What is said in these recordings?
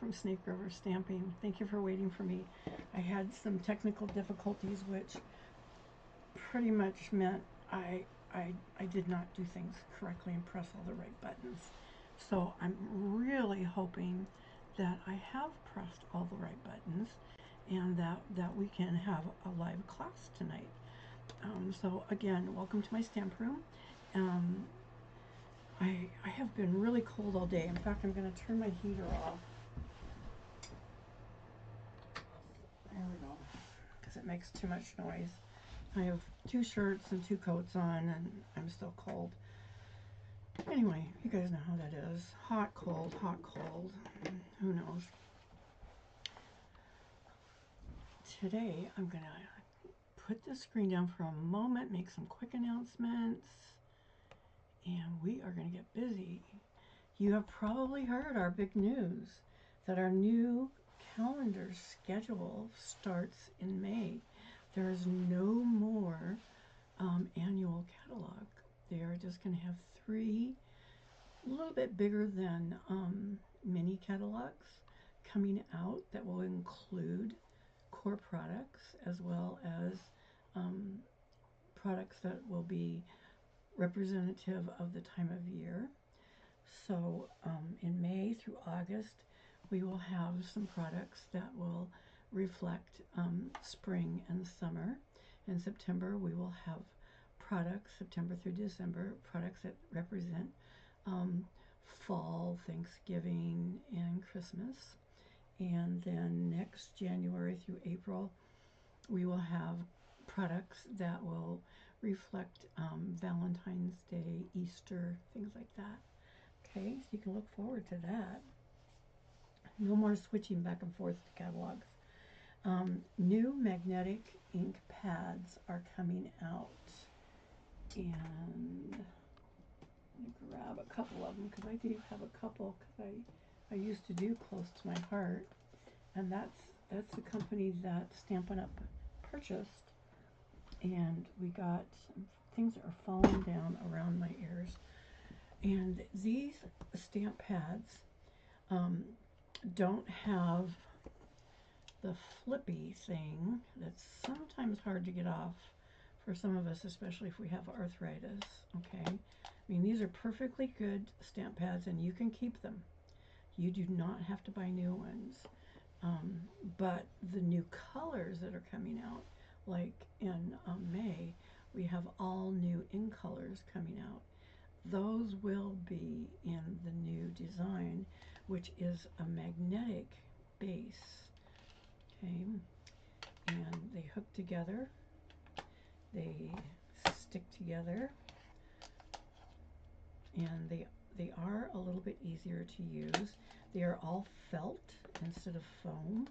from Snake River Stamping. Thank you for waiting for me. I had some technical difficulties, which pretty much meant I did not do things correctly and press all the right buttons. So I'm really hoping that I have pressed all the right buttons and that we can have a live class tonight. So again, welcome to my stamp room. I have been really cold all day. In fact, I'm going to turn my heater off. There we go, because it makes too much noise. I have 2 shirts and 2 coats on, and I'm still cold. Anyway, you guys know how that is. Hot, cold, who knows. Today, I'm going to put the screen down for a moment, make some quick announcements, and we are going to get busy. You have probably heard our big news that our new calendar schedule starts in May. There is no more annual catalog. They are just going to have 3 a little bit bigger than mini catalogs coming out that will include core products as well as products that will be representative of the time of year. So in May through August, we will have some products that will reflect spring and summer. In September, we will have products, September through December, products that represent fall, Thanksgiving, and Christmas. And then next January through April, we will have products that will reflect Valentine's Day, Easter, things like that. Okay, so you can look forward to that. No more switching back and forth to catalogs. New magnetic ink pads are coming out, and let me grab a couple of them because I do have a couple because I used to do Close to My Heart, and that's the company that Stampin' Up! Purchased, and we got things that are falling down around my ears. And these stamp pads don't have the flippy thing that's sometimes hard to get off for some of us, especially if we have arthritis. Okay, I mean, these are perfectly good stamp pads and you can keep them. You do not have to buy new ones. But the new colors that are coming out, like in May, we have all new ink colors coming out. Those will be in the new design, which is a magnetic base. Okay, and they hook together, they stick together, and they are a little bit easier to use. They are all felt instead of foam,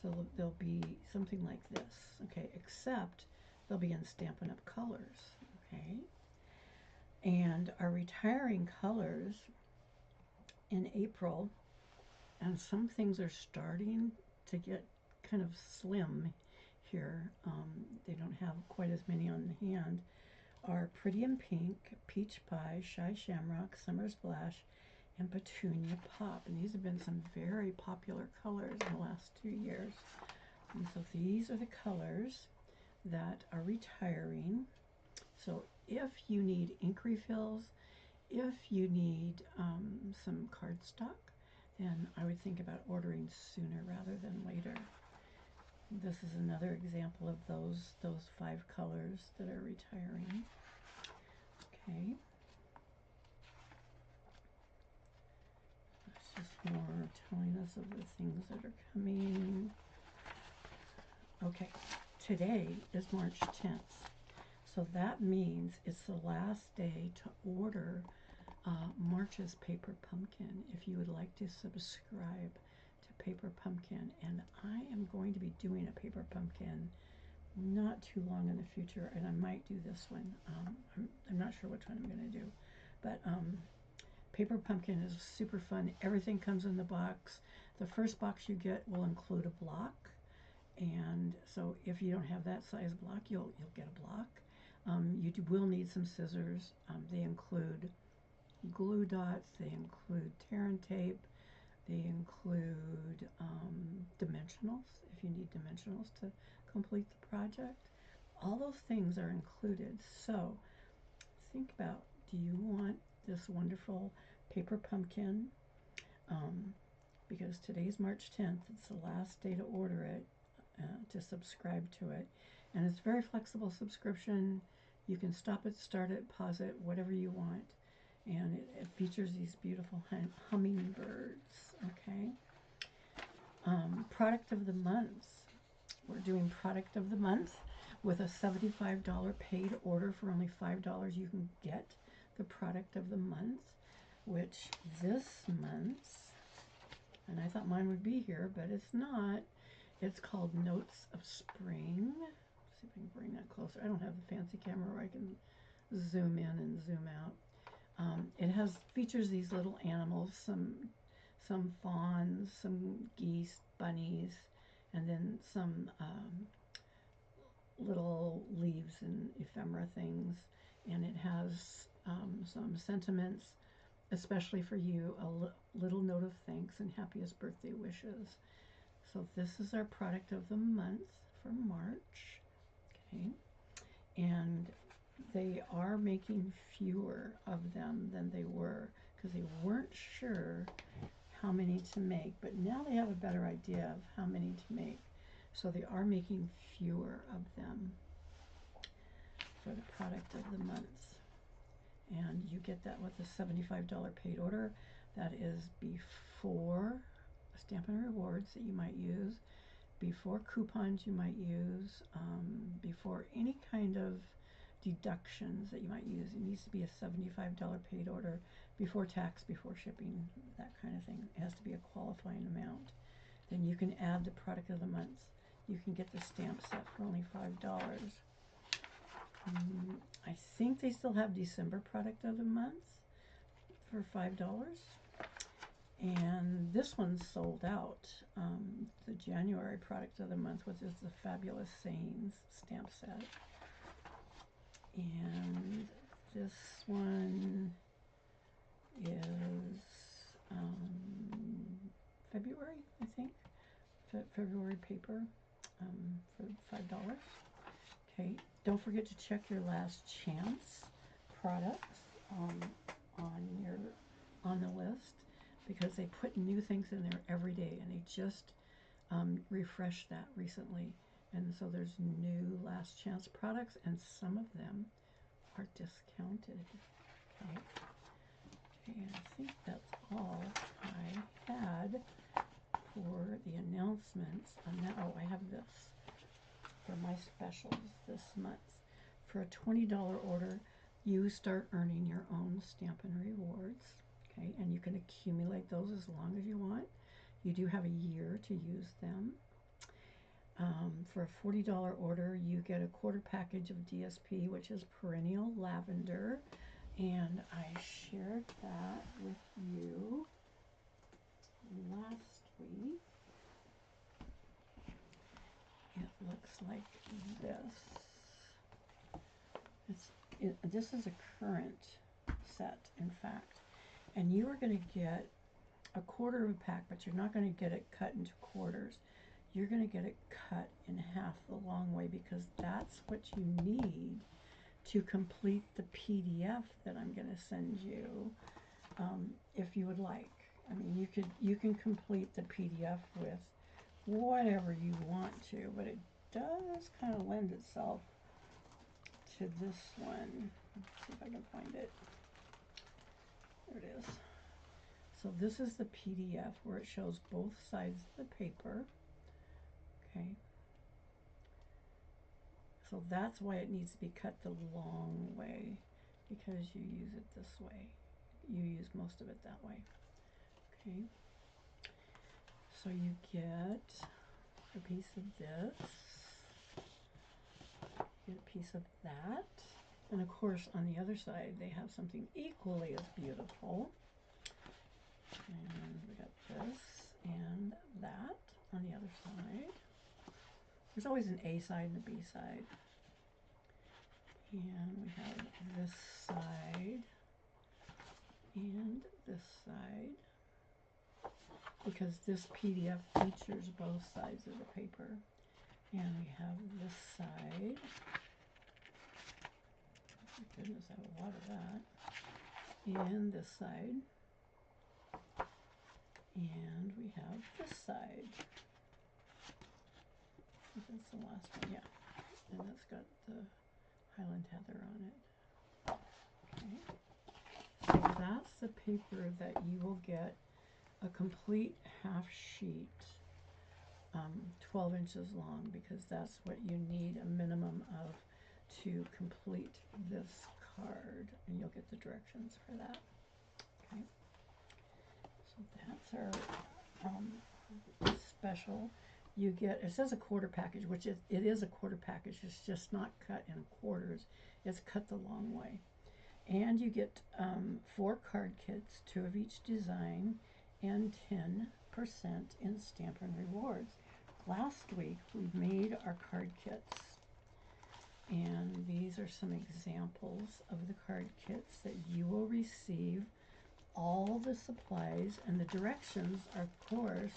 so they'll be something like this, okay, except they'll be in Stampin' Up! Colors, okay? And our retiring colors in April, and some things are starting to get kind of slim here. They don't have quite as many on the hand, are Pretty in Pink, Peach Pie, Shy Shamrock, Summer Splash, and Petunia Pop. And these have been some very popular colors in the last 2 years. And so these are the colors that are retiring. So if you need ink refills, if you need some cardstock, then I would think about ordering sooner rather than later. This is another example of those 5 colors that are retiring. Okay. It's just more telling us of the things that are coming. Okay, today is March 10th. So that means it's the last day to order March's Paper Pumpkin if you would like to subscribe to Paper Pumpkin. And I am going to be doing a Paper Pumpkin not too long in the future, and I might do this one. I'm not sure which one I'm going to do, but Paper Pumpkin is super fun. Everything comes in the box. The first box you get will include a block, and so if you don't have that size block, you'll get a block. You will need some scissors. They include glue dots, they include tear and tape, they include dimensionals, if you need dimensionals to complete the project. All those things are included. So think about, do you want this wonderful paper pumpkin? Because today's March 10th, it's the last day to order it, to subscribe to it. And it's very flexible subscription. You can stop it, start it, pause it, whatever you want. And it features these beautiful hummingbirds, okay? Product of the month. We're doing product of the month with a $75 paid order. For only $5 you can get the product of the month, which this month, and I thought mine would be here, but it's not. It's called Notes of Spring. Let's see if I can bring that closer. I don't have the fancy camera where I can zoom in and zoom out. It features these little animals, some fawns, some geese, bunnies, and then some little leaves and ephemera things. And it has some sentiments, especially for you, a little note of thanks and happiest birthday wishes. So this is our product of the month for March. Okay, and they are making fewer of them than they were because they weren't sure how many to make, but now they have a better idea of how many to make. So they are making fewer of them for the product of the month. And you get that with a $75 paid order. That is before Stampin' Rewards that you might use, before coupons you might use, before any kind of deductions that you might use. It needs to be a $75 paid order, before tax, before shipping, that kind of thing. It has to be a qualifying amount. Then you can add the product of the month. You can get the stamp set for only $5. I think they still have December product of the month for $5. And this one's sold out. The January product of the month, which is the Fabulous Sayings stamp set. And this one is February, I think. February paper for $5. Okay, don't forget to check your last chance products on the list, because they put new things in there every day, and they just refreshed that recently. And so there's new last chance products, and some of them are discounted. Okay, and I think that's all I had for the announcements. Oh, I have this for my specials this month. For a $20 order, you start earning your own Stampin' Rewards. Okay, and you can accumulate those as long as you want. You do have a year to use them. For a $40 order, you get a quarter package of DSP, which is Perennial Lavender, and I shared that with you last week. It looks like this. This is a current set, in fact, and you are going to get a quarter of a pack, but you're not going to get it cut into quarters. You're going to get it cut in half the long way, because that's what you need to complete the PDF that I'm going to send you, if you would like. I mean, you can complete the PDF with whatever you want to, but it does kind of lend itself to this one. Let's see if I can find it. There it is. So this is the PDF where it shows both sides of the paper. Okay. So that's why it needs to be cut the long way, because you use it this way. You use most of it that way. Okay. So you get a piece of this, you get a piece of that, and of course on the other side they have something equally as beautiful. And we got this and that on the other side. There's always an A side and a B side. And we have this side and this side. because this PDF features both sides of the paper. And we have this side. Oh, goodness, I have a lot of that. And this side. And we have this side. I think that's the last one, yeah. And that's got the Highland Heather on it. Okay. So that's the paper that you will get a complete half sheet, 12 inches long, because that's what you need a minimum of to complete this card, and you'll get the directions for that. Okay. So that's our special. You get, it says a quarter package, which it is a quarter package. It's just not cut in quarters. It's cut the long way. And you get 4 card kits, 2 of each design, and 10% in STAMPIN rewards. Last week we made our card kits, and these are some examples of the card kits that you will receive. All the supplies and the directions, of course,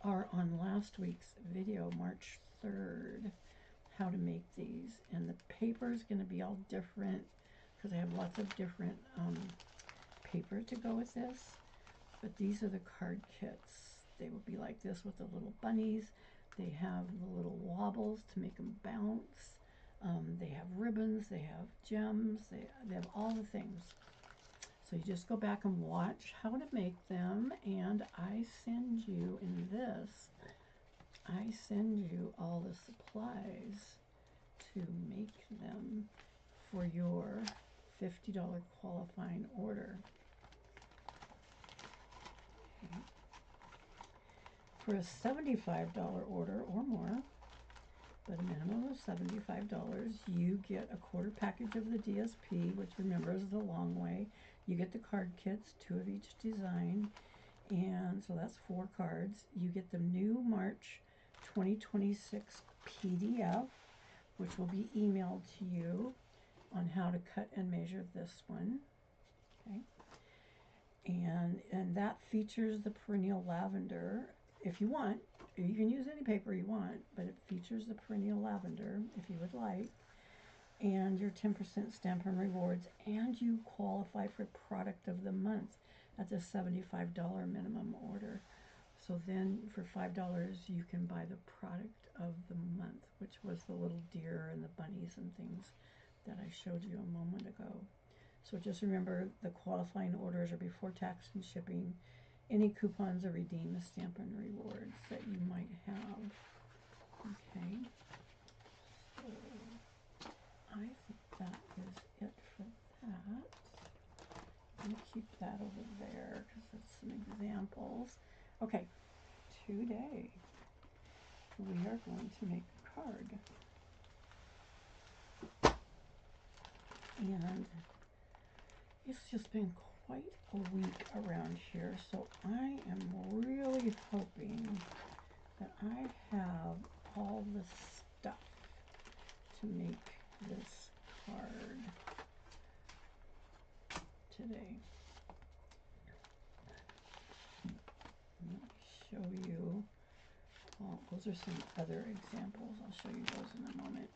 are on last week's video, March 3rd, how to make these. And the paper is going to be all different because I have lots of different paper to go with this. But these are the card kits. They will be like this with the little bunnies. They have the little wobbles to make them bounce. They have ribbons. They have gems. They have all the things. So you just go back and watch how to make them, and I send you in this, I send you all the supplies to make them for your $50 qualifying order. Okay. For a $75 order or more, but a minimum of $75, you get a quarter package of the DSP, which remember is the long way. You get the card kits, 2 of each design, and so that's 4 cards. You get the new March 2026 PDF, which will be emailed to you on how to cut and measure this one. Okay, and that features the perennial lavender. If you want, you can use any paper you want, but it features the perennial lavender if you would like, and your 10% STAMPIN rewards, and you qualify for product of the month at the $75 minimum order. So then for $5 you can buy the product of the month, which was the little deer and the bunnies and things that I showed you a moment ago. So just remember, the qualifying orders are before tax and shipping. Any coupons are redeemed as STAMPIN rewards that you might have. Okay, so I think that is it for that. I'm going to keep that over there because that's some examples. Okay, today we are going to make a card. And it's just been quite a week around here, so I am really hoping that I have all the stuff to make this card today. Let me show you. Those are some other examples. I'll show you those in a moment.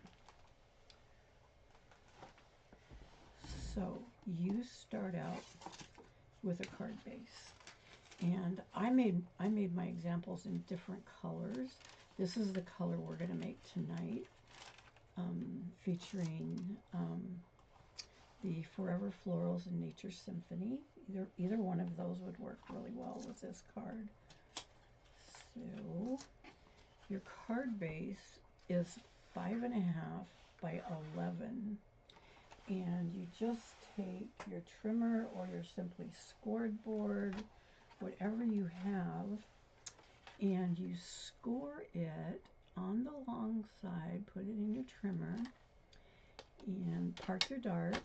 So you start out with a card base, and I made my examples in different colors. This is the color we're going to make tonight, featuring the Forever Florals and Nature Symphony. Either one of those would work really well with this card. So your card base is 5.5 by 11. And you just take your trimmer or your simply scored board, whatever you have, and you score it on the long side, put it in your trimmer, and park your dark,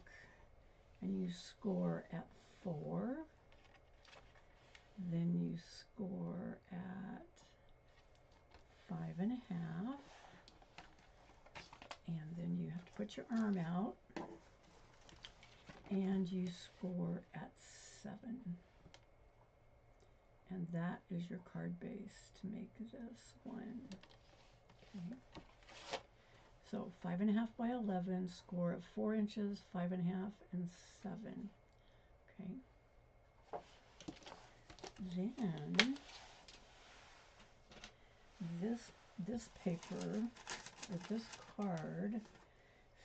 and you score at 4, then you score at 5.5, and then you have to put your arm out, and you score at 7. and that is your card base to make this one. Okay. So 5.5 by 11, score of 4 inches, 5.5, and 7. Okay. Then this paper, or this card,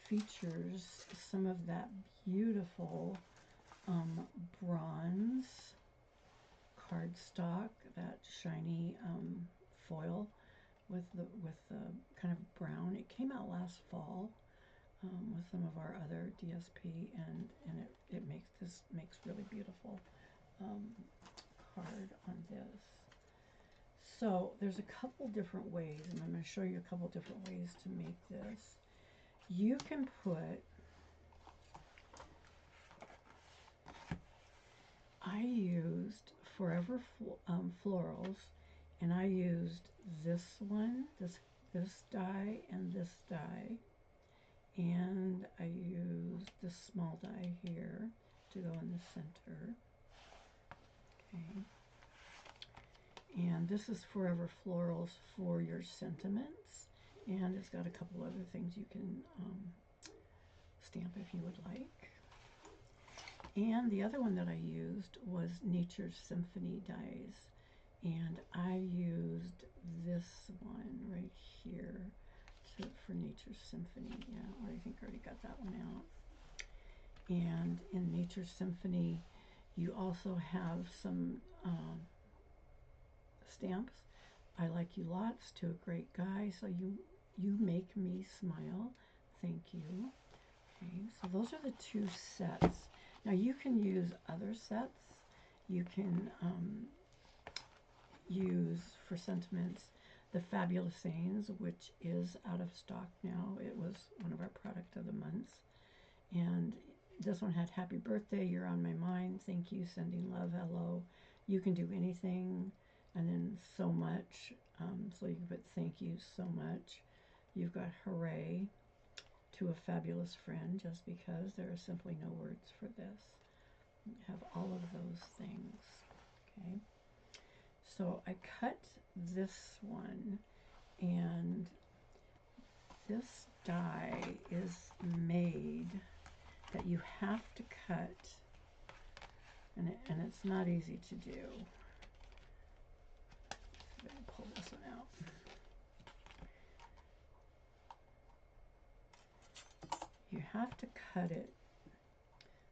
features some of that beautiful bronze cardstock, that shiny foil with the kind of brown. It came out last fall with some of our other DSP, and it makes really beautiful card on this. So there's a couple different ways, and I'm going to show you a couple different ways to make this. You can put, I used Forever Florals, and I used this one, this die, and this die, and I used this small die here to go in the center. Okay. And this is Forever Florals for your sentiments, and it's got a couple other things you can stamp if you would like. And the other one that I used was Nature's Symphony dies, and I used this one right here for Nature's Symphony. Yeah, I think I already got that one out. And in Nature's Symphony, you also have some stamps. I like you lots, to a great guy, so you make me smile, thank you. Okay, so those are the 2 sets. Now you can use other sets. You can use, for sentiments, the Fabulous Sayings, which is out of stock now. It was one of our product of the months. And this one had happy birthday, you're on my mind, thank you, sending love, hello. You can do anything, and then so much. So you can put thank you so much. You've got hooray, to a fabulous friend, just because. There are simply no words for this. You have all of those things. Okay. So I cut this one, and this die is made that you have to cut, and it's not easy to do. So I'm going to pull this one out. You have to cut it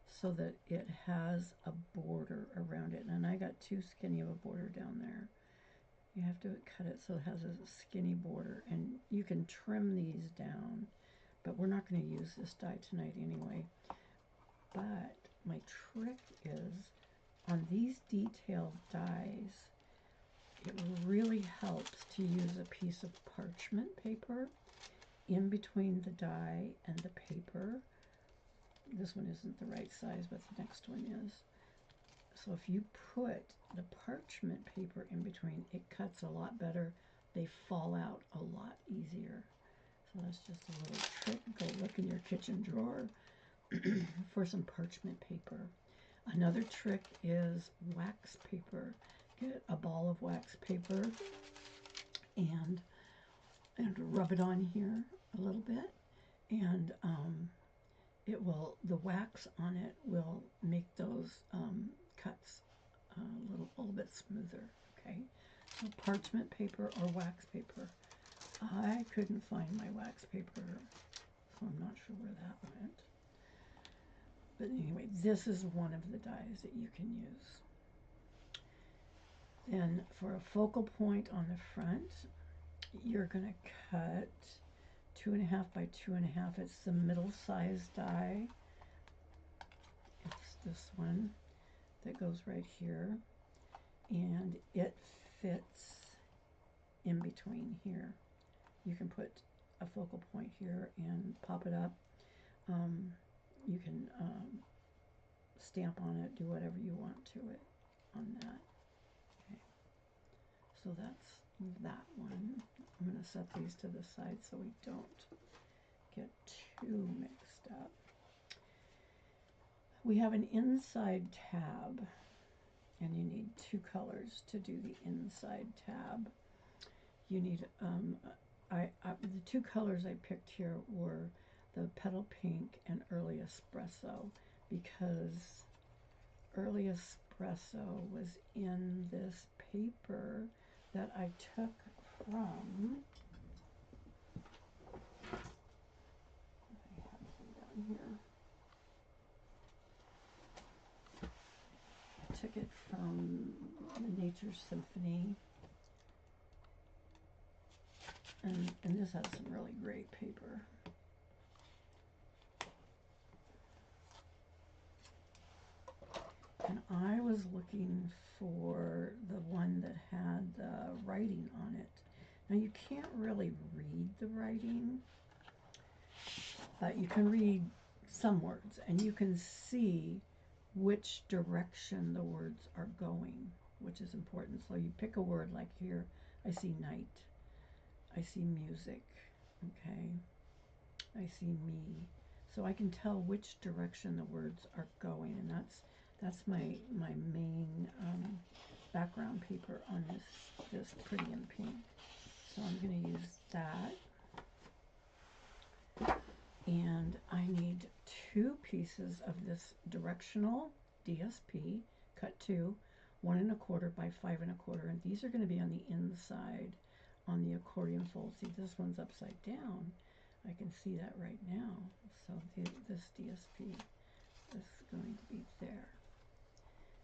so that it has a border around it, and I got too skinny of a border down there. You have to cut it so it has a skinny border, and you can trim these down, but we're not going to use this die tonight anyway. But my trick is, on these detailed dies, it really helps to use a piece of parchment paper in between the die and the paper. This one isn't the right size, but the next one is. So if you put the parchment paper in between, it cuts a lot better. They fall out a lot easier. So that's just a little trick. Go look in your kitchen drawer for some parchment paper. Another trick is wax paper. Get a ball of wax paper and rub it on here a little bit, and it will, the wax on it will make those cuts a little bit smoother. Okay, so parchment paper or wax paper. I couldn't find my wax paper, so I'm not sure where that went. But anyway, this is one of the dies that you can use. Then for a focal point on the front, you're going to cut 2.5 by 2.5. It's the middle size die. It's this one that goes right here, and it fits in between here. You can put a focal point here and pop it up. You can stamp on it, do whatever you want to it on that. Okay, so that's that one. I'm going to set these to the side so we don't get too mixed up. We have an inside tab, and you need 2 colors to do the inside tab. You need, the 2 colors I picked here were the Petal Pink and Early Espresso, because Early Espresso was in this paper that I took from, I have them down here. I took it from the Nature Symphony. And this has some really great paper. And I was looking for the one that had the writing on it. Now you can't really read the writing, but you can read some words, and you can see which direction the words are going, which is important. So you pick a word, like here, I see night. I see music, okay? I see me. So I can tell which direction the words are going, and that's my main background paper on this Pretty in Pink. So I'm going to use that. And I need 2 pieces of this directional DSP, cut 2, 1 1/4 by 5 1/4, and these are going to be on the inside on the accordion fold. See, this one's upside down. I can see that right now. So this DSP is going to be there.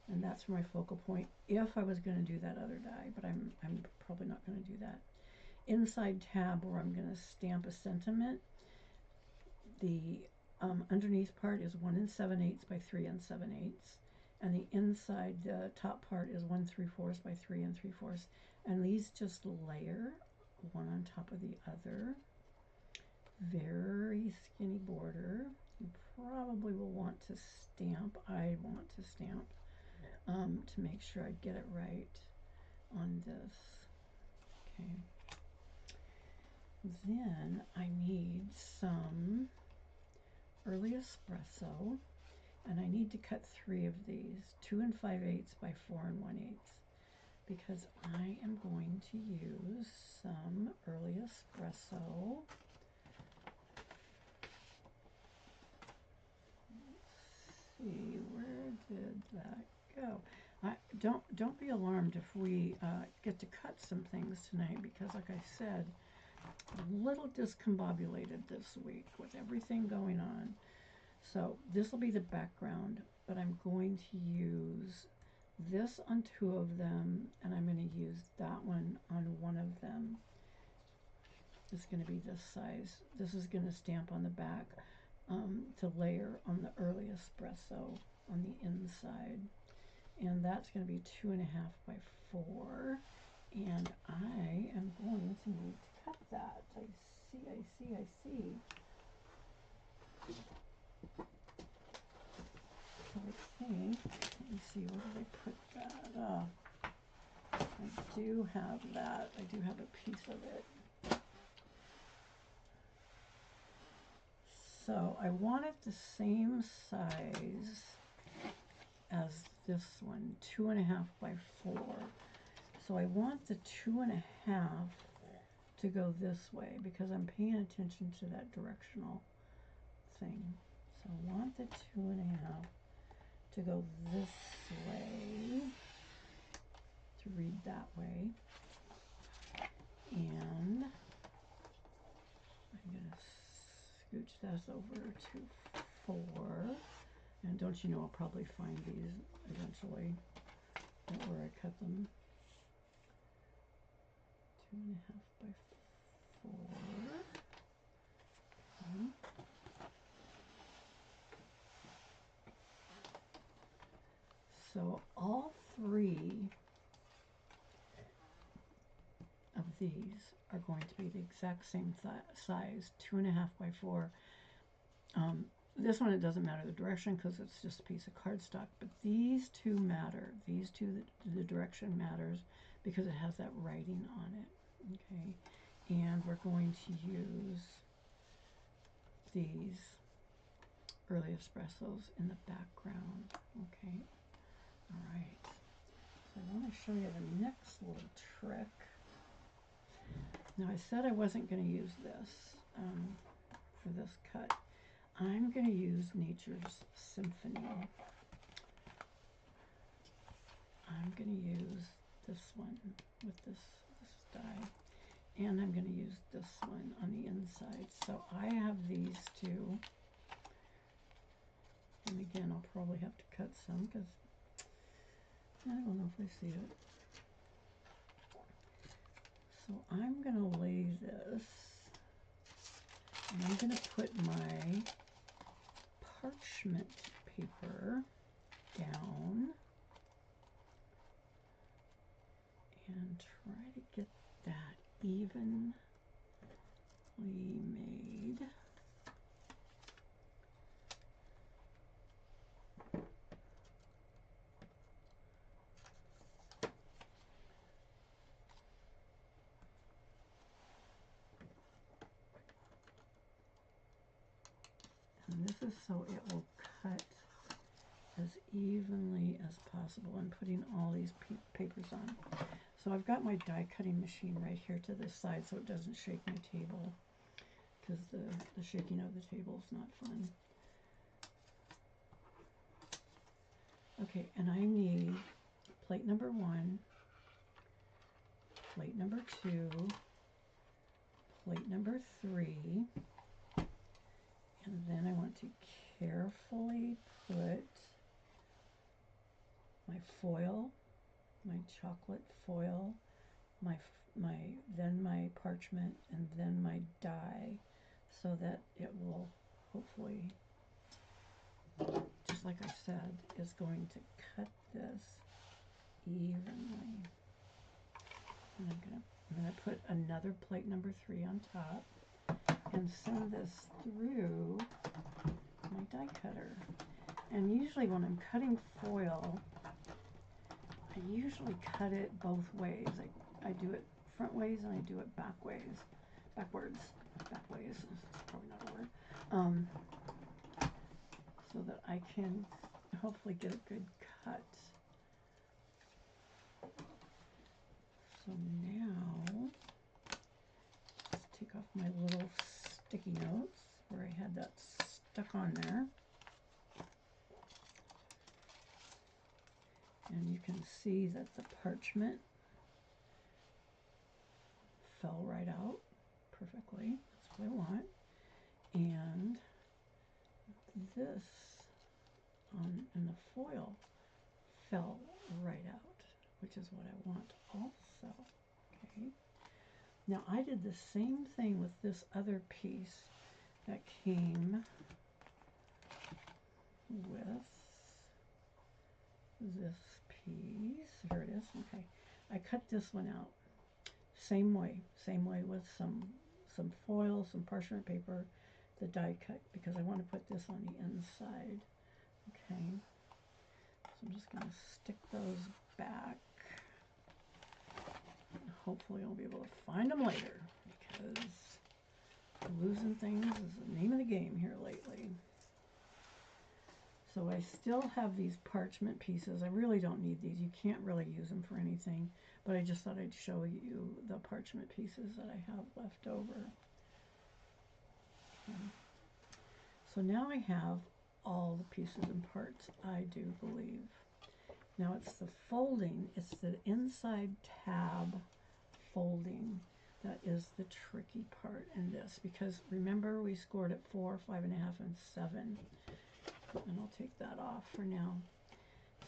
And that's my focal point if I was going to do that other die, but I'm probably not going to do that. Inside tab, where I'm going to stamp a sentiment, the underneath part is 1 7/8 by 3 7/8, and the inside, the top part is 1 3/4 by 3 3/4, and these just layer one on top of the other. Very skinny border. You probably will want to stamp. I want to stamp to make sure I get it right on this. Okay. Then I need some Early Espresso, and I need to cut 3 of these, 2 5/8 by 4 1/8, because I am going to use some Early Espresso. Let's see, where did that go? Don't be alarmed if we get to cut some things tonight, because like I said, a little discombobulated this week with everything going on. So this will be the background, but I'm going to use this on 2 of them, and I'm going to use that one on 1 of them. It's going to be this size. This is going to stamp on the back to layer on the Early Espresso on the inside. And that's going to be 2 1/2 by 4. And I am going to need to cut that. I see. So I think, let me see, where did I put that? I do have that. I do have a piece of it. So I want it the same size as this one, 2 1/2 by 4. So I want the 2 1/2 to go this way, because I'm paying attention to that directional thing. So I want the 2 1/2 to go this way, to read that way. And I'm going to scooch this over to 4. And don't you know, I'll probably find these eventually, where I cut them. 2 1/2 by 4. Okay. So all 3 of these are going to be the exact same size, 2 1/2 by 4. This one, it doesn't matter the direction, because it's just a piece of cardstock, but these 2 matter. These 2, the direction matters, because it has that writing on it. Okay, and we're going to use these Early Espressos in the background. Okay, all right. I want to show you the next little trick. Now I said I wasn't going to use this for this cut. I'm going to use Nature's Symphony. I'm going to use this one with this die, and I'm going to use this one on the inside. So I have these two, and again I'll probably have to cut some because I don't know if I see it. So I'm going to lay this, and I'm going to put my parchment paper down and try to get that evenly made. And this is so it will cut as evenly as possible. I'm putting all these papers on. So I've got my die cutting machine right here to this side so it doesn't shake my table, because the shaking of the table is not fun. Okay, and I need plate number 1, plate number 2, plate number 3, and then I want to carefully put my foil, my chocolate foil, then my parchment, and then my die, so that it will hopefully, just like I said, is going to cut this evenly. And I'm gonna put another plate number 3 on top and send this through my die cutter. And usually when I'm cutting foil, I usually cut it both ways. I do it front ways and I do it back ways. Backwards. Back ways is probably not a word. So that I can hopefully get a good cut. So now, let's take off my little sticky notes where I had that stuck on there. And you can see that the parchment fell right out perfectly. That's what I want. And this and the foil fell right out, which is what I want also. Okay. Now I did the same thing with this other piece that came with this piece. Here it is. Okay. I cut this one out. Same way with some foil, some parchment paper, the die cut, because I want to put this on the inside. Okay. So I'm just going to stick those back. And hopefully I'll be able to find them later, because losing things is the name of the game here lately. So I still have these parchment pieces. I really don't need these. You can't really use them for anything, but I just thought I'd show you the parchment pieces that I have left over. Okay. So now I have all the pieces and parts, I do believe. Now it's the folding, it's the inside tab folding that is the tricky part in this, because remember we scored at 4, 5.5, and 7. And I'll take that off for now.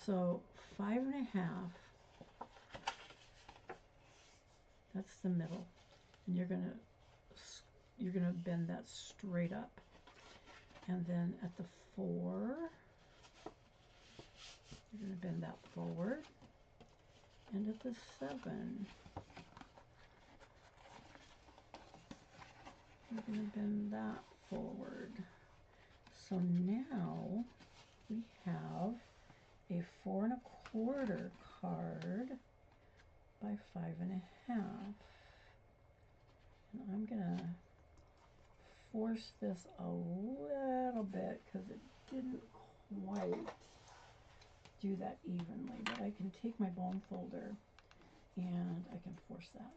So 5.5, that's the middle, and you're gonna bend that straight up, and then at the 4, you're gonna bend that forward, and at the 7, you're gonna bend that forward. So now we have a 4 1/4 card by 5.5. And I'm gonna force this a little bit because it didn't quite do that evenly, but I can take my bone folder and I can force that,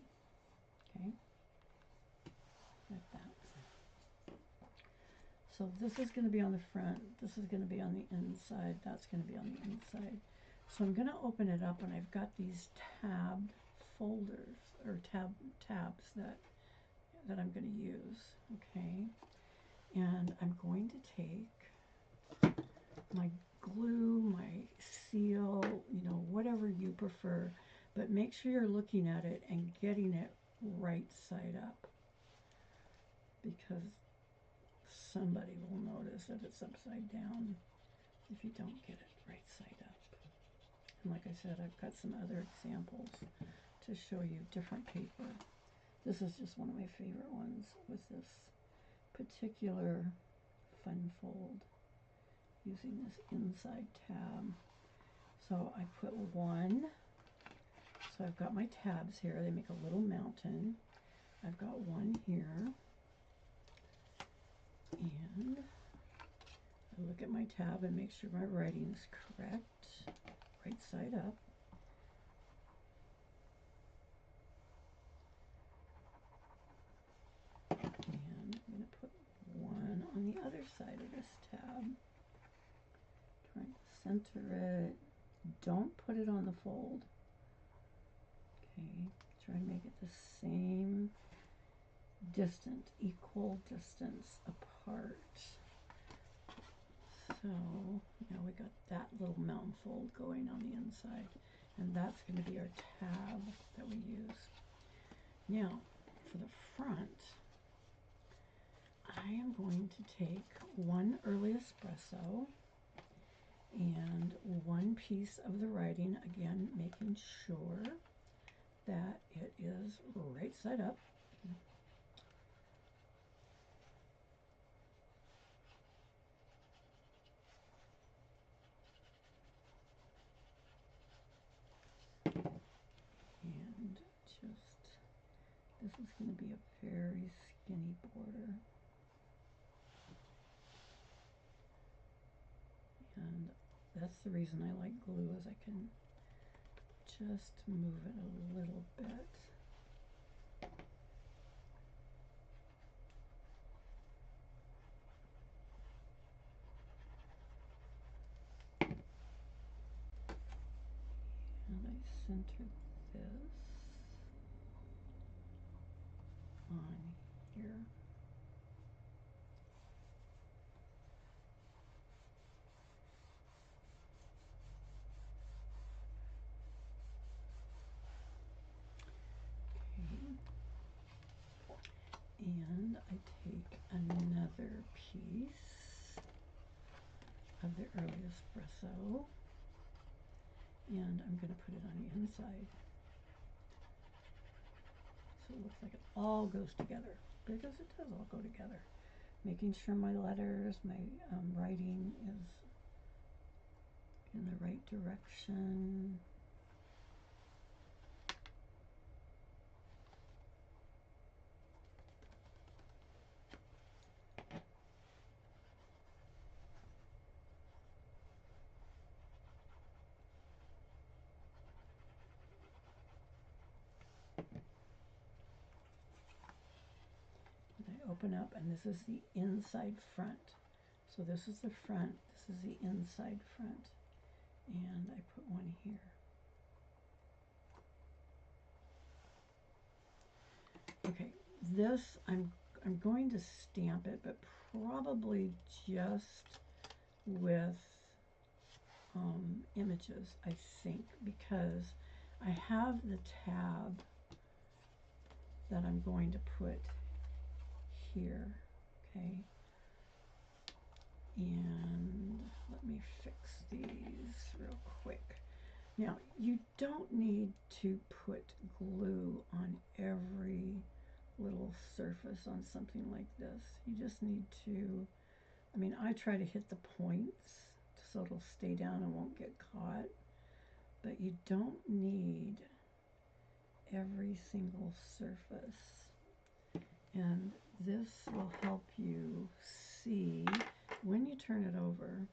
okay, like that. So this is going to be on the front, this is going to be on the inside, that's going to be on the inside. So I'm going to open it up, and I've got these tabbed folders, or tabs that I'm going to use, okay? And I'm going to take my glue, my seal, you know, whatever you prefer, but make sure you're looking at it and getting it right side up, because somebody will notice that it's upside down if you don't get it right side up. And like I said, I've got some other examples to show you different paper. This is just one of my favorite ones with this particular fun fold using this inside tab. So I put one, so I've got my tabs here, they make a little mountain. I've got one here, and I look at my tab and make sure my writing is correct, right side up. And I'm going to put one on the other side of this tab. Trying to center it. Don't put it on the fold. Okay, try and make it the same distance, equal distance apart. So now we got that little mountain fold going on the inside, and that's going to be our tab that we use. Now for the front, I am going to take one Early Espresso and one piece of the writing, again making sure that it is right side up. And just, this is going to be a very skinny border. And that's the reason I like glue, is I can just move it a little bit. And I center this on here. And I take another piece of the Early Espresso, and I'm going to put it on the inside. So it looks like it all goes together, because it does all go together. Making sure my letters, my writing is in the right direction. I open up, and this is the inside front. So this is the front, this is the inside front, and I put one here. Okay, this I'm going to stamp it, but probably just with images, I think, because I have the tab that I'm going to put here, okay? And let me fix these real quick. Now, you don't need to put glue on every little surface on something like this. You just need to, I mean, I try to hit the points so it'll stay down and won't get caught, but you don't need every single surface. And this will help you see when you turn it over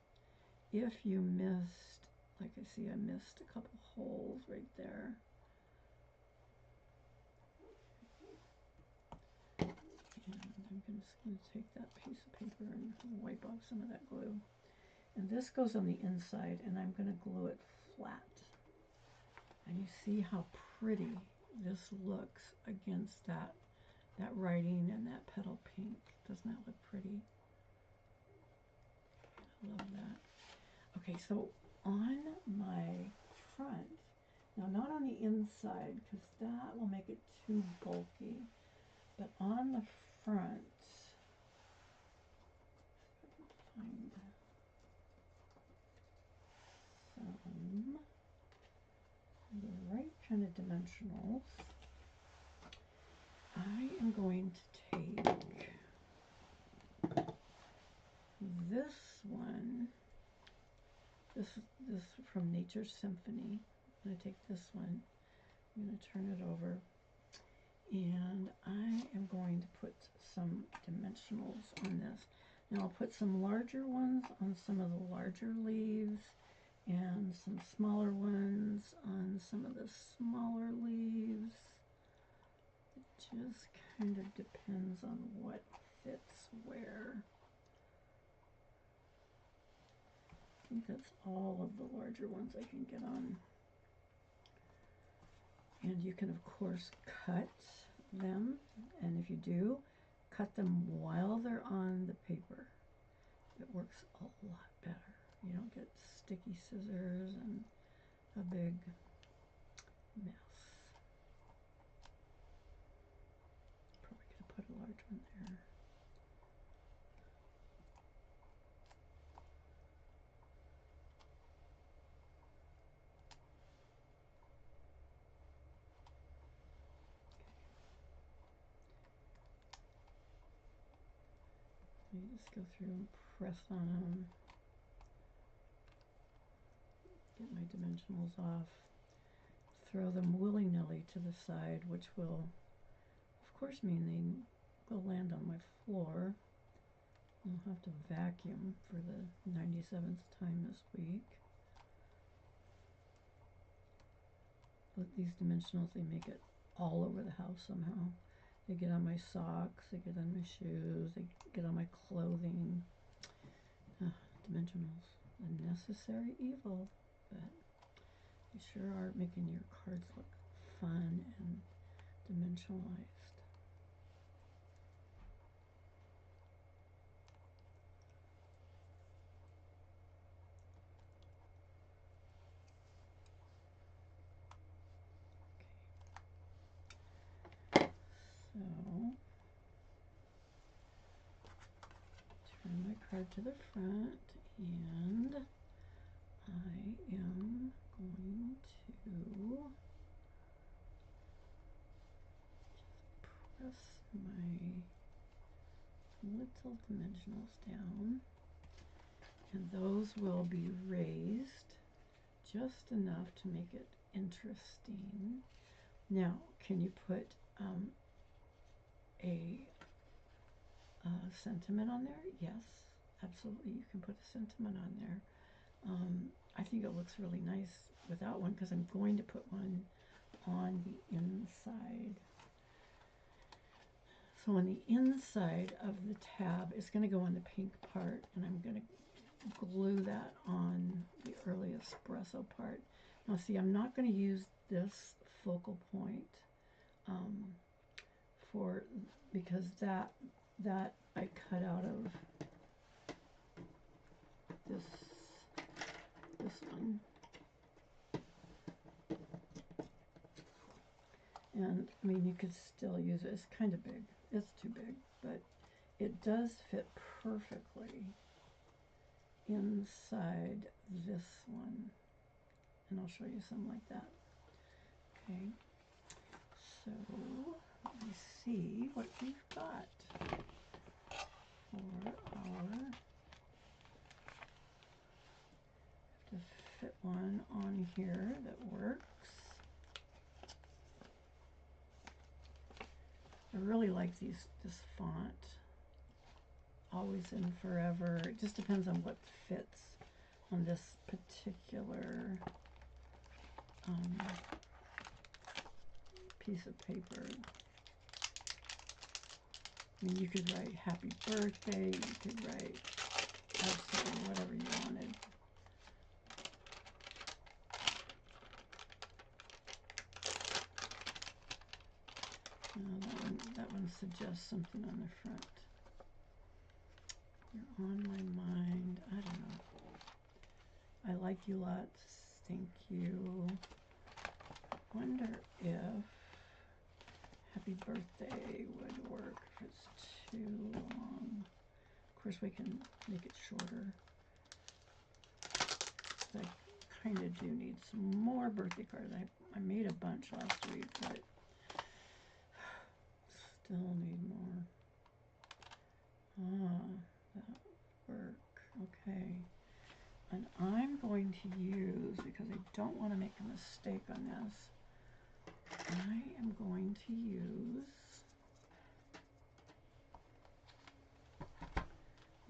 if you missed like I see I missed a couple holes right there. And I'm just going to take that piece of paper and wipe off some of that glue. And this goes on the inside, and I'm going to glue it flat. And you see how pretty this looks against that writing and that petal pink. Doesn't that look pretty? I love that. Okay, so on my front, now not on the inside because that will make it too bulky, but on the front, find some the right kind of dimensionals. I am going to take this one, this from Nature's Symphony. I'm going to take this one, I'm going to turn it over, and I am going to put some dimensionals on this. Now I'll put some larger ones on some of the larger leaves and some smaller ones on some of the smaller leaves. It just kind of depends on what fits where. I think that's all of the larger ones I can get on. And you can, of course, cut them. And if you do, cut them while they're on the paper. It works a lot better. You don't get sticky scissors and a big mess. Probably could have put a large one there. You just go through and press on them. Get my dimensionals off. Throw them willy-nilly to the side, which will, of course, mean they will land on my floor. I'll have to vacuum for the 97th time this week. But these dimensionals, they make it all over the house somehow. They get on my socks, they get on my shoes, they get on my clothing. Dimensionals, a necessary evil, but they sure are making your cards look fun and dimensionalized. So, turn my card to the front, and I am going to just press my little dimensionals down, and those will be raised just enough to make it interesting. Now, can you put a sentiment on there? Yes, absolutely. You can put a sentiment on there. I think it looks really nice without one because I'm going to put one on the inside. So on the inside of the tab, it's going to go on the pink part, and I'm going to glue that on the Early Espresso part. Now see, I'm not going to use this focal point because that I cut out of this one. And I mean, you could still use it. It's kind of big. It's too big, but it does fit perfectly inside this one. And I'll show you some like that. Okay. So let me see what we've got for our, to fit one on here that works. I really like this font, Always and Forever. It just depends on what fits on this particular piece of paper. I mean, you could write happy birthday, you could write absolutely whatever you wanted. That one suggests something on the front. You're on my mind. I don't know. I like you lots. Thank you. Wonder if happy birthday would work if it's too long. Of course, we can make it shorter. I kind of do need some more birthday cards. I made a bunch last week, but still need more. That work. Okay. And I'm going to use, because I don't want to make a mistake on this, I am going to use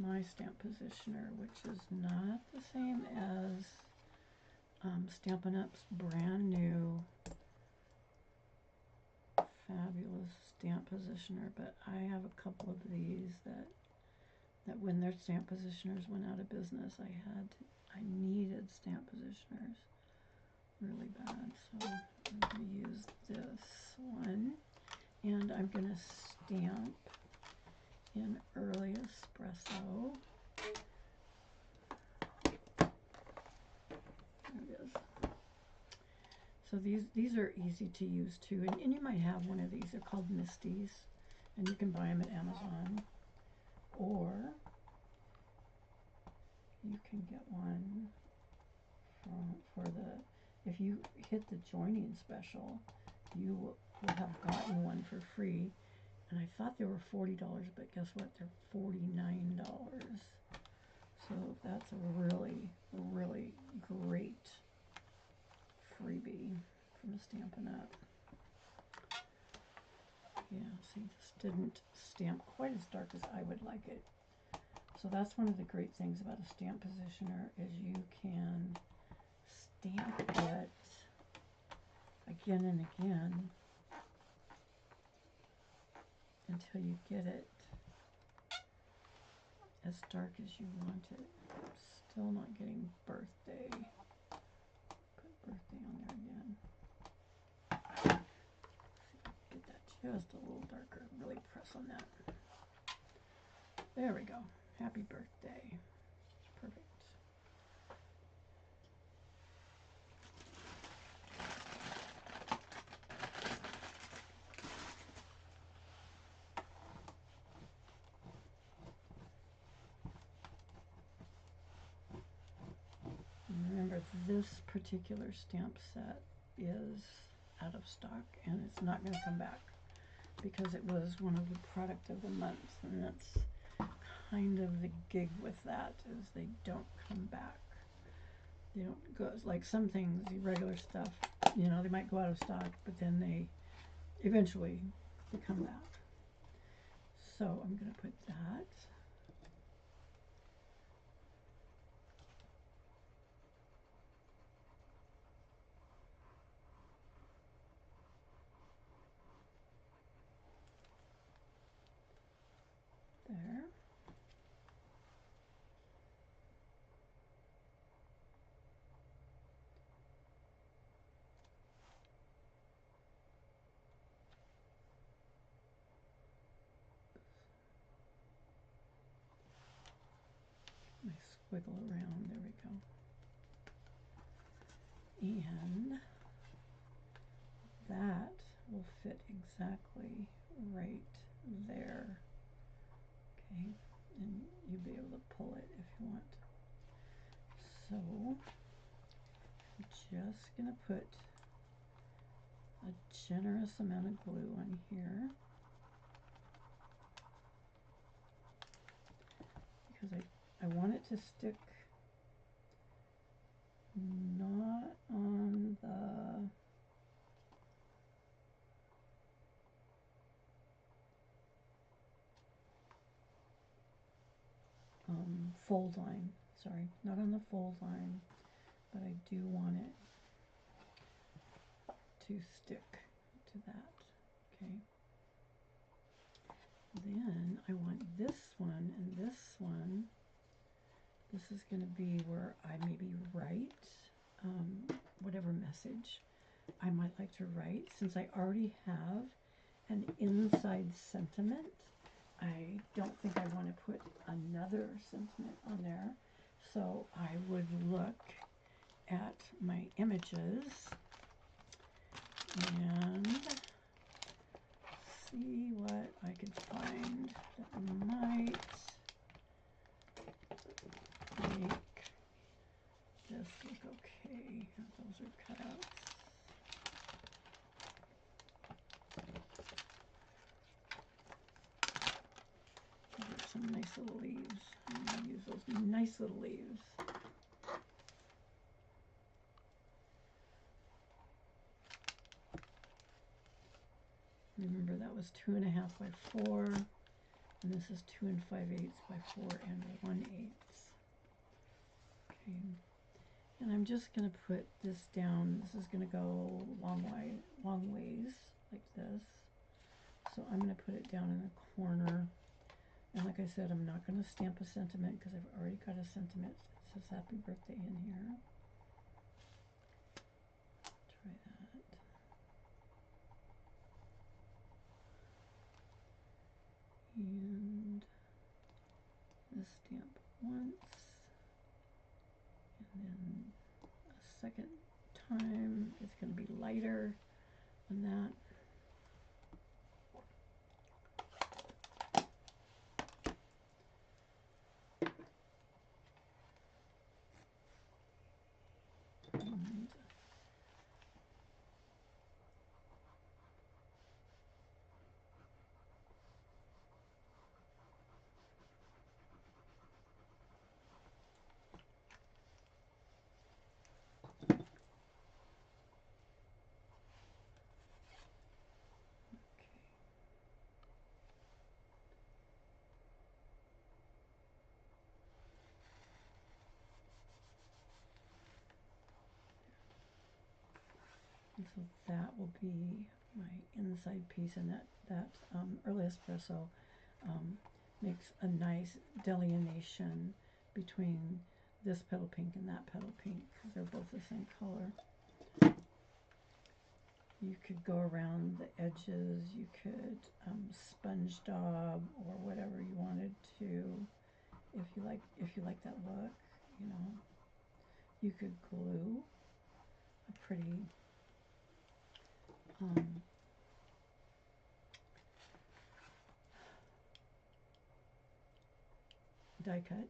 my stamp positioner, which is not the same as Stampin' Up's brand new fabulous stamp positioner, but I have a couple of these that when their stamp positioners went out of business, I needed stamp positioners really bad. So I'm going to use this one, and I'm going to stamp in Early Espresso. There it is. So these are easy to use too, and you might have one of these. They're called Misties, and you can buy them at Amazon, or you can get one for the, if you hit the joining special, you will have gotten one for free. And I thought they were $40, but guess what? They're $49. So that's a really, really great freebie from Stampin' Up. Yeah, see, this didn't stamp quite as dark as I would like it. So that's one of the great things about a stamp positioner, is you can stamp it again and again until you get it as dark as you want it. I'm still not getting birthday. Put birthday on there again. Get that just a little darker. Really press on that. There we go. Happy birthday. Perfect. Remember, this particular stamp set is out of stock, and it's not going to come back because it was one of the product of the month, and that's kind of the gig with that, is they don't come back. They don't go, like some things, the regular stuff, you know, they might go out of stock, but then they eventually come back. So I'm going to put that. There. My squiggle around, there we go. And that will fit exactly right there. Okay, and you'll be able to pull it if you want. So I'm just going to put a generous amount of glue on here, because I want it to stick not on the fold line. Sorry, not on the fold line, but I do want it to stick to that. Okay. Then I want this one and this one. This is going to be where I maybe write whatever message I might like to write. Since I already have an inside sentiment, I don't think I want to put another sentiment on there. So I would look at my images and see what I could find that might make this look okay. Those are cutouts. Those are some nice little leaves. I'm going to use those nice little leaves. Remember, that was 2.5 by 4, and this is 2 5/8 by 4 1/8. Okay, and I'm just going to put this down. This is going to go long ways like this. So I'm going to put it down in the corner. And like I said, I'm not going to stamp a sentiment because I've already got a sentiment that says happy birthday in here. Try that. And this stamp once, and then a second time it's going to be lighter than that. And so that will be my inside piece, and that Early Espresso makes a nice delineation between this petal pink and that petal pink because they're both the same color. You could go around the edges, you could sponge daub or whatever you wanted to, if you like that look, you know. You could glue a pretty die cut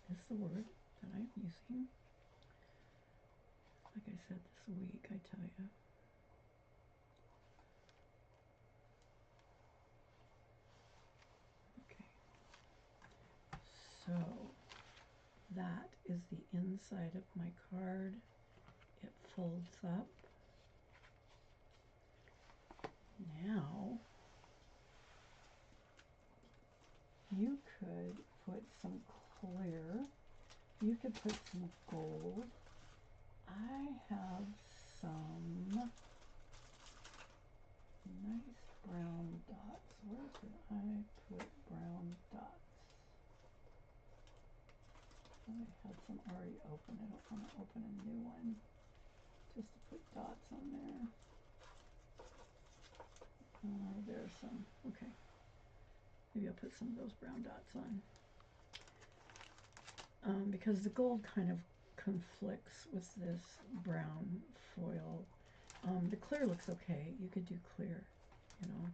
is the word that I'm using. Like I said, this week, I tell you. Okay, so that is the inside of my card. It folds up. Now, you could put some clear, you could put some gold. I have some nice brown dots. Where did I put brown dots? I had some already open. I don't want to open a new one just to put dots on there. Oh, there's some. Okay. Maybe I'll put some of those brown dots on. Because the gold kind of conflicts with this brown foil. The clear looks okay. You could do clear, you know.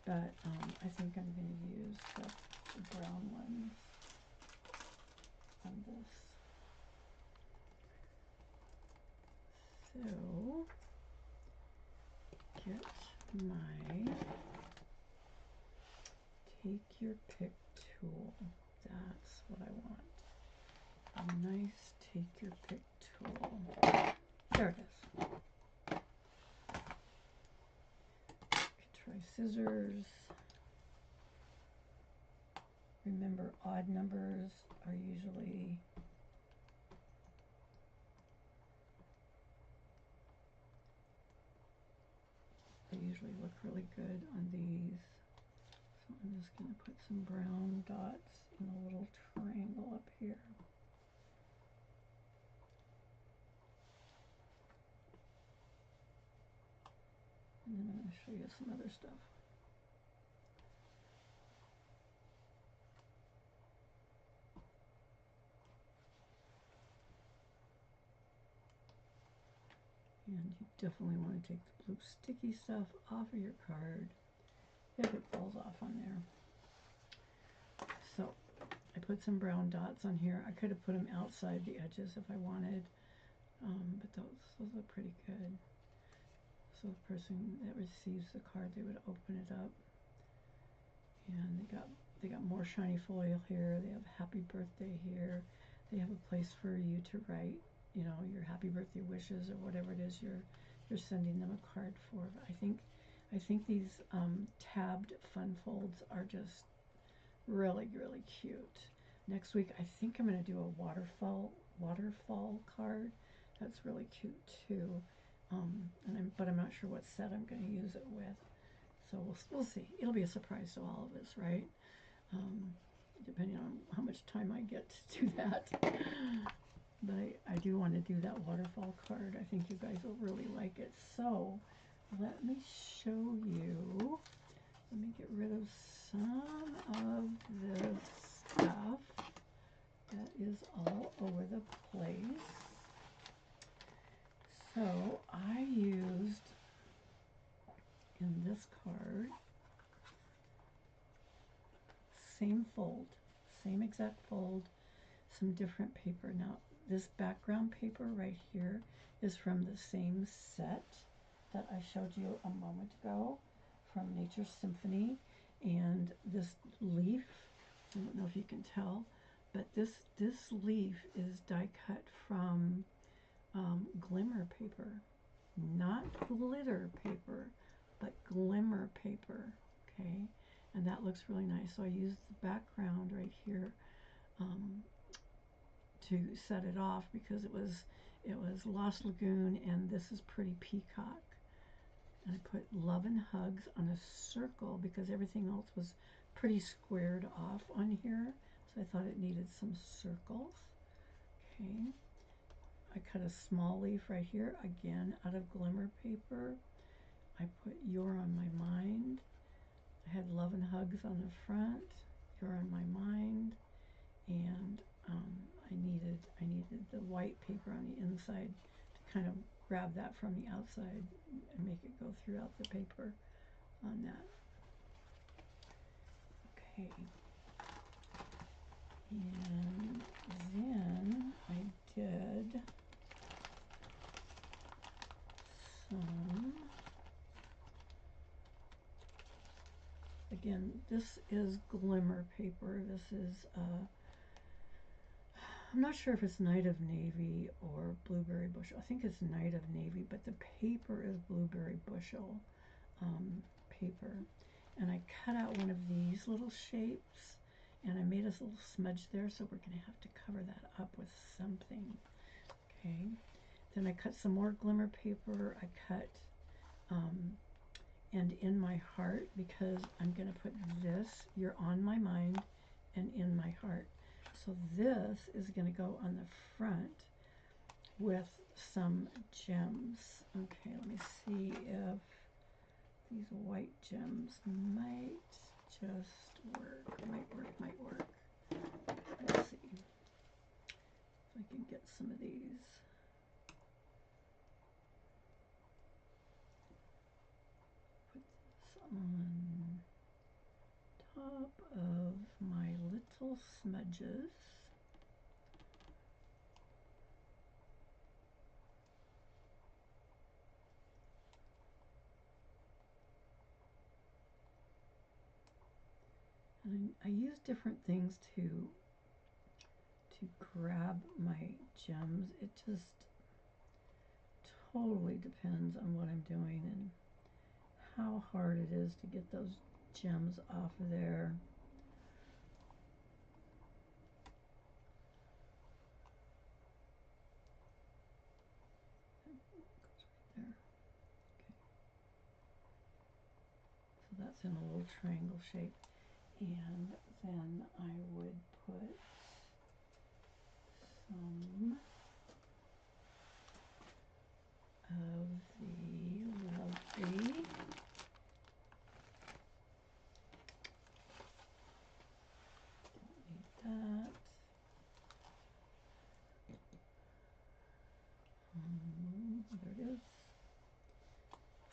But I think I'm going to use the brown ones on this. So, get my take your pick tool. That's what I want. A nice take your pick tool. There it is. You could try scissors. Remember, odd numbers are usually look really good on these. So I'm just going to put some brown dots in a little triangle up here. And then I'm going to show you some other stuff. And you definitely want to take the blue sticky stuff off of your card if it falls off on there. So I put some brown dots on here. I could have put them outside the edges if I wanted, but those look pretty good. So the person that receives the card, they would open it up, and they got more shiny foil here. They have happy birthday here. They have a place for you to write, you know, your happy birthday wishes or whatever it is you're sending them a card for. I think these tabbed fun folds are just really, really cute. Next week, I think I'm going to do a waterfall card. That's really cute too. But I'm not sure what set I'm going to use it with. So we'll see. It'll be a surprise to all of us, right? Depending on how much time I get to do that. But I do want to do that waterfall card. I think you guys will really like it. So let me show you. Let me get rid of some of this stuff that is all over the place. So I used in this card, same fold, same exact fold, some different paper. Now this background paper right here is from the same set that I showed you a moment ago from Nature's Symphony. And this leaf, I don't know if you can tell, but this leaf is die cut from glimmer paper, not glitter paper, but glimmer paper, okay? And that looks really nice. So I used the background right here to set it off because it was Lost Lagoon, and this is Pretty Peacock. And I put Love and Hugs on a circle because everything else was pretty squared off on here. So I thought it needed some circles. Okay. I cut a small leaf right here, again, out of glimmer paper. I put You're on My Mind. I had Love and Hugs on the front, You're on My Mind, and I needed the white paper on the inside to kind of grab that from the outside and make it go throughout the paper on that. Okay. And then I did some, again, this is glimmer paper. This is, I'm not sure if it's Night of Navy or Blueberry Bushel. I think it's Night of Navy, but the paper is Blueberry Bushel paper. And I cut out one of these little shapes, and I made us a little smudge there, so we're going to have to cover that up with something. Okay. Then I cut some more glimmer paper. I cut And In My Heart, because I'm going to put this, You're on My Mind, and In My Heart. So this is going to go on the front with some gems. Okay, let me see if these white gems might just work. Might work. Let's see if I can get some of these. Put this on top of my little smudges. And I use different things to grab my gems. It just totally depends on what I'm doing and how hard it is to get those gems off of there. in a little triangle shape. And then I would put some of the lovely that. There it is.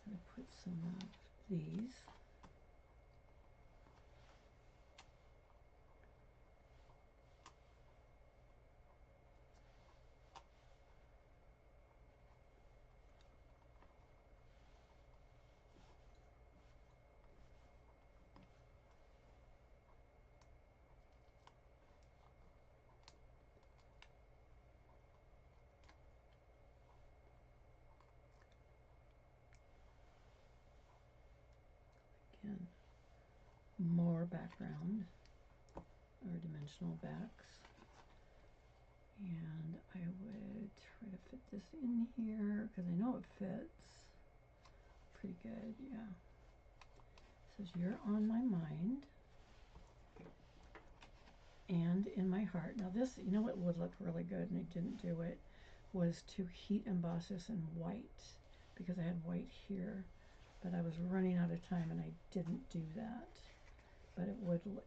I'm going to put some of these. Again, more background or dimensional backs. And I would try to fit this in here because I know it fits pretty good. Yeah. It says you're on my mind and in my heart. Now this, you know what would look really good and I didn't do it, was to heat emboss this in white because I had white here, but I was running out of time and I didn't do that. But it would look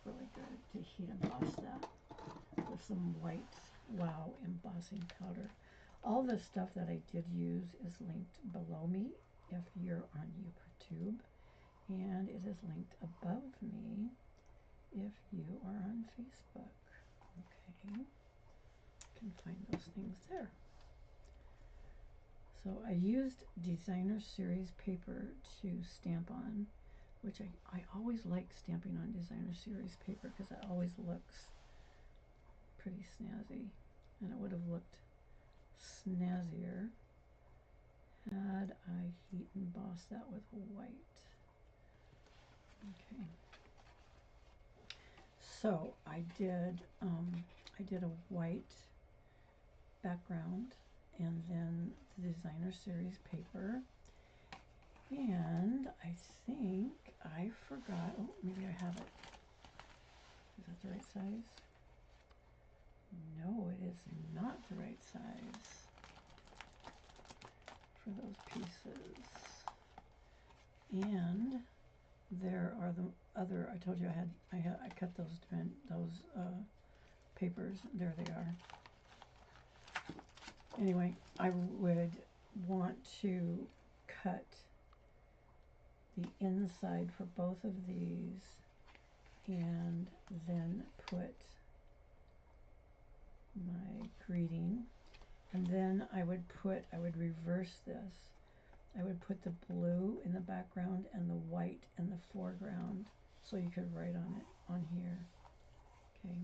really good to heat emboss that with some white wow embossing powder. All the stuff that I did use is linked below me if you're on YouTube, and it is linked above me if you are on Facebook. Okay, you can find those things there. So I used designer series paper to stamp on, which I always like stamping on designer series paper because it always looks pretty snazzy, and it would have looked snazzier had I heat embossed that with white. Okay, so I did a white background and then the designer series paper, and I think I forgot, oh maybe I have it, is that the right size? No, it is not the right size for those pieces. And there are the other, I told you I cut those papers, there they are. Anyway, I would want to cut the inside for both of these and then put my greeting, and then I would reverse this. I would put the blue in the background and the white in the foreground so you could write on it on here. Okay,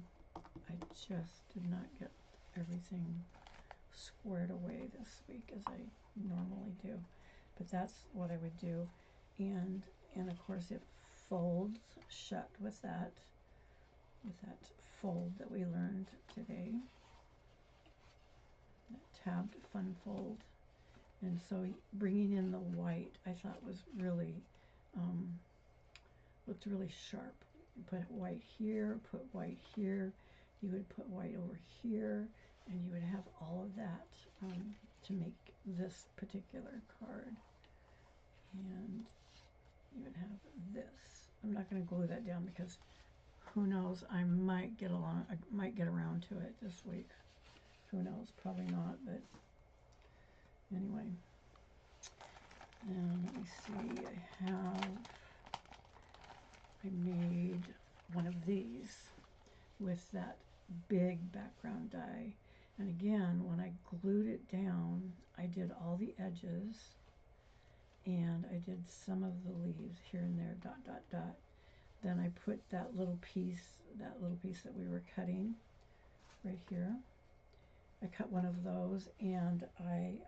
I just did not get everything squared away this week as I normally do, but that's what I would do. And of course it folds shut with that fold that we learned today, that tabbed fun fold. And so bringing in the white I thought was really looked really sharp. You put white here, put white here, you would put white over here, and you would have all of that to make this particular card. And you would have this. I'm not going to glue that down because who knows, I might get around to it this week. Who knows, probably not, but anyway. And let me see, I made one of these with that big background die. And again, when I glued it down, I did all the edges and I did some of the leaves here and there, dot, dot, dot. Then I put that little piece that we were cutting right here. I cut one of those and I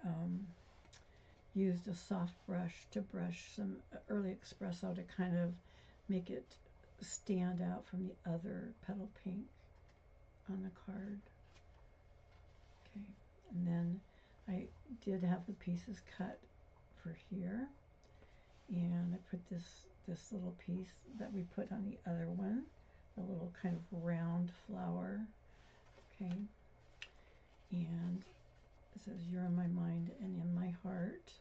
used a soft brush to brush some Early Espresso to kind of make it stand out from the other Petal Pink on the card. Okay, and then I did have the pieces cut for here, and I put this this little piece that we put on the other one, the little kind of round flower, okay, and it says you're in my mind and in my heart,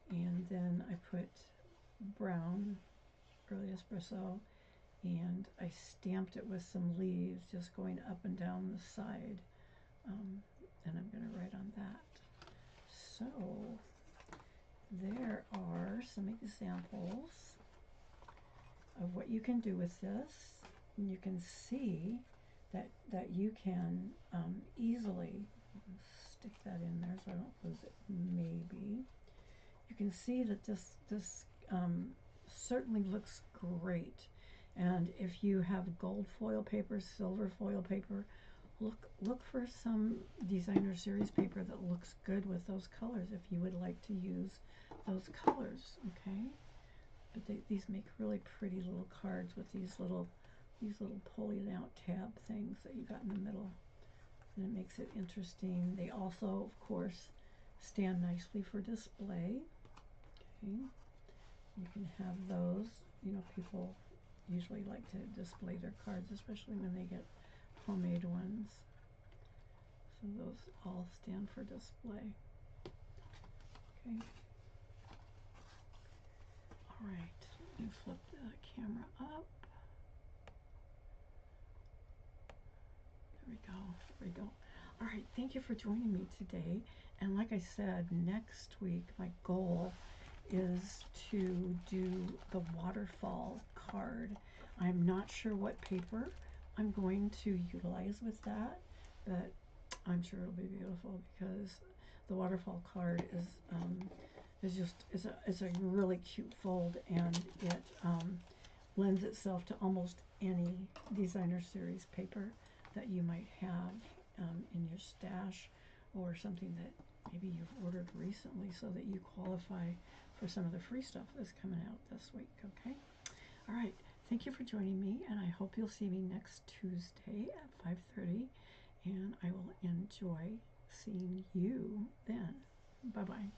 and then I put brown Early Espresso, and I stamped it with some leaves just going up and down the side, and I'm going to write on that. So there are some examples of what you can do with this, and you can see that you can easily stick that in there so I don't lose it. Maybe you can see that this certainly looks great, and if you have gold foil paper, silver foil paper, look for some designer series paper that looks good with those colors if you would like to use those colors, okay? But these make really pretty little cards with these little pulling out tab things that you got in the middle, and it makes it interesting. They also, of course, stand nicely for display, okay? You can have those, you know, people usually like to display their cards, especially when they get homemade ones. So those all stand for display. Okay. All right, let me flip the camera up. There we go, there we go. All right, thank you for joining me today. And like I said, next week my goal is to do the waterfall card. I'm not sure what paper I'm going to utilize with that, but I'm sure it'll be beautiful because the waterfall card is a really cute fold, and it lends itself to almost any designer series paper that you might have in your stash, or something that maybe you've ordered recently so that you qualify for some of the free stuff that's coming out this week, okay? All right, thank you for joining me, and I hope you'll see me next Tuesday at 5:30, and I will enjoy seeing you then. Bye-bye.